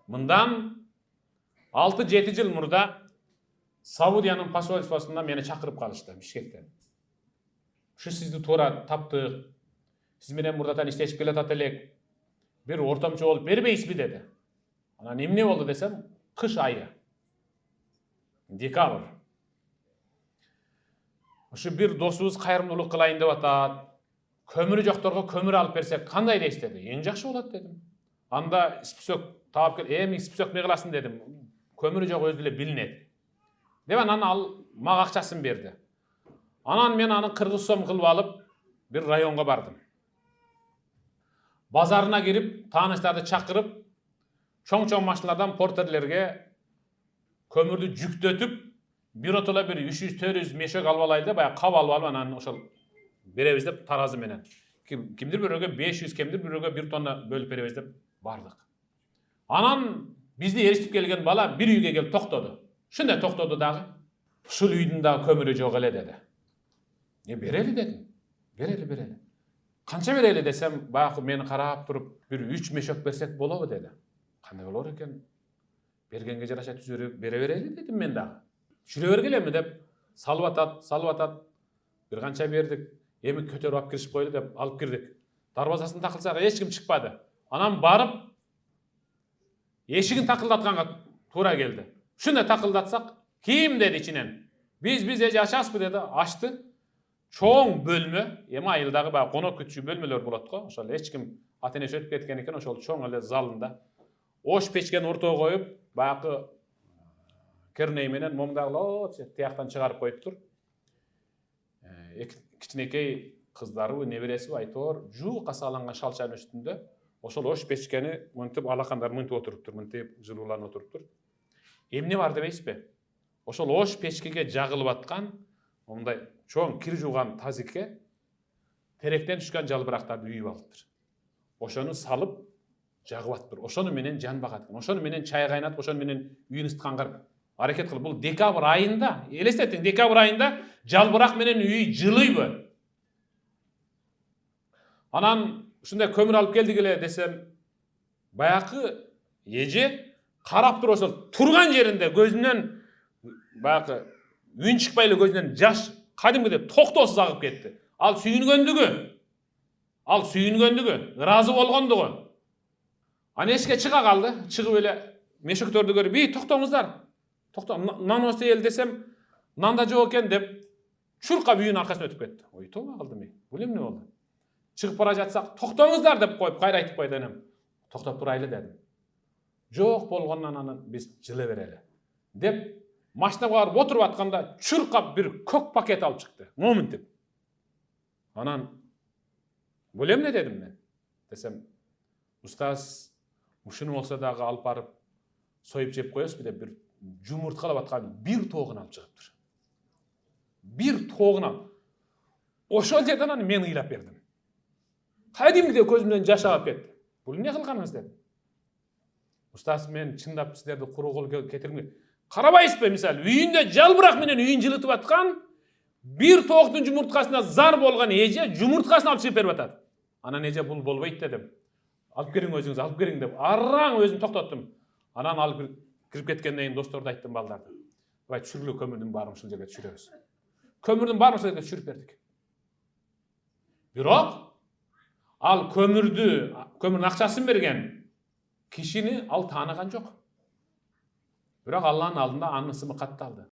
Мындан 6-7 жыл мурда Саудиянын посольствосунда мени чакырып калышты Бишкектен. Ушу сизди туура таптык. Сиз менен мурдатан иштешип келатат элек. Бир ортомчу болуп бербейсизби деди. Анан эмне болду десем, кыш айы. Декабрь. Ушу бир досубуз кайрымдуулук кылайын деп атат. Көмүрү жокторго көмүр алып берсек кандай дейсиз деди. Эң жакшы болот дедим. Анда список таап кел, эми список не кыласың дедим. Көмүрү жок өзү эле билинет. Деп анан ал мага акчасын берди. Анан мен аны 40 сом кылып алып бир районго бардым. Базарына кирип, тааныштарды чакырып, чоң-чоң машиналардан портерлерге көмүрдү жүктөтүп, биротола бир 300-400 мешок алып алайлы, баягы кап алып алып анан ошол беребиз деп таразы менен. Кимдир бирөөгө 500, кимдир бирөөгө 1 тонна бөлүп беребиз деп бардык. Анан бизди эриштип келген бала бир үйгө келип токтоду. Шундай токтоду дагы. Ушул үйдүн дагы көмүрү жок эле деди. Берели дедим. Берели. Канча берели десем, баягы мени карап туруп, бир 3 мешок берсек болобу деди. Кандай болор экен? Бергенге жараша түзөрүп бере берели дедим мен дагы. Жүрө бергилеми деп салып атат. Бир канча бердик. Эми көтөрүп алып киришип койлу деп алып кирдик. Дарбазасын такылсак эч ким чыкпады. Анан барып эшигин такылдатканга туура келди. Шундай такылдатсак, ким деди ичинен. Биз эже ачасызбы деди, ачты. Чоң бөлмө, эми айылдагы баягы конок күтчү бөлмөлөр болот го. Ошол эч ким ата-энеси өтүп кеткен экен, ошол чоң эле залында. Ош печкени ортого коюп, баягы керней менен момдагы тияктан чыгарып коюптур. Кичинекей кыздары, небереси айтор, жуука салынган шалчанын үстүндө ошол ош печкени мынтип алакандар мынтип отуруптур, мынтип жылууланып отуруптур. Эмне бар дебейсизби? Ошол ош печкеге жагылып аткан мындай чоң кир жууган тазикке теректен түшкөн жалбырактарды үйүп алыптыр. Ошону салып жагып атыптыр. Ошону менен жан багат экен. Ошону менен чай кайнатып, ошону менен үйүн ысытканга аракет кылып. Бул декабрь айында, элестетиң, декабрь айында жалбырак менен үй жылыйбы? Анан ушундай көмүр алып келдик эле десем, баягы эже карап туруп ошол турган жеринде көзүнөн баягы үн чыкпай эле көзүнөн жаш кадимгидей токтоосуз агып кетти. Ал сүйүнгөндүгү, ыраазы болгондугу. Аны эшикке чыга калды, чыгып эле мешөктөрдү көрүп, "Бий, токтоңуздар. Нан осы эл" десем, "Нан да жок экен" деп чуркап үйүнүн аркасына өтүп кетти. Ой, тоба калдым мен. Бул эмне болду? Чыгып бара жатсак, "Токтоңуздар" деп коюп, кайра айтып койду энем. "Токтоп турайлы" дедим. "Жок болгондон анан биз жылы берели" деп машинага барып отуруп атканда чуркап бир көк пакет алып чыкты. Моминтип. Анан бул эмне дедим мен. Десем, "Устаз, ушуну болсо дагы алып барып союп жеп коесузбу" деп бир жумурткалап аткан бир тоогун алып чыгыптыр. Бир тоогун алып. Ошол жерден аны мен ыйлап бердим. Кадимгидей көзүмдөн жаш агып кетти. Бул эмне кылганыңыз дедим. "Устаз, мен чындап сиздерди куру кол кетирмей. Карабайсызбы, мисалы, үйүндө жалбырак менен үйүн жылытып аткан бир тооктун жумурткасына зар болгон эже жумурткасын алып чыгып берип атат. Анан эже бул болбойт дедим. Алып келиң өзүңүз, алып келиң деп араң өзүм токтоттум. Анан алып кирип кеткенден кийин досторду айттым балдарды. Бай түшүргүлө көмүрдүн баарын ушул жерге түшүрөбүз. Көмүрдүн баарын ушул жерге түшүрүп бердик. Бирок ал көмүрдүн акчасын берген кишини ал тааныган жок. Бирок Алланын алдында анын ысымы катталды.